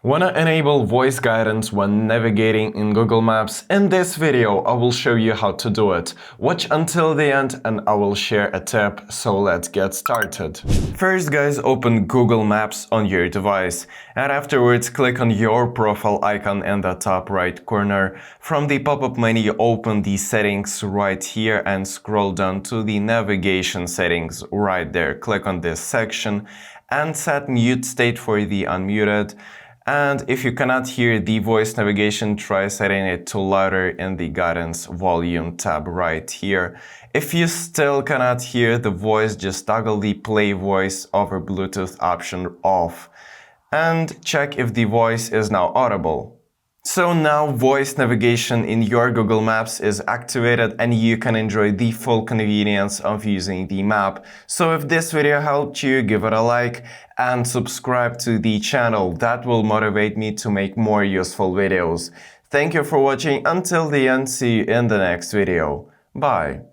Wanna enable voice guidance when navigating in Google Maps? In this video, I will show you how to do it. Watch until the end and I will share a tip, so let's get started. First guys, open Google Maps on your device and afterwards click on your profile icon in the top right corner. From the pop-up menu, open the settings right here and scroll down to the navigation settings right there. Click on this section and set mute state for the unmuted. And if you cannot hear the voice navigation, try setting it to louder in the guidance volume tab right here. If you still cannot hear the voice, just toggle the play voice over Bluetooth option off and check if the voice is now audible. So now voice navigation in your Google Maps is activated and you can enjoy the full convenience of using the map. So if this video helped you, give it a like and subscribe to the channel. That will motivate me to make more useful videos. Thank you for watching until the end. See you in the next video. Bye.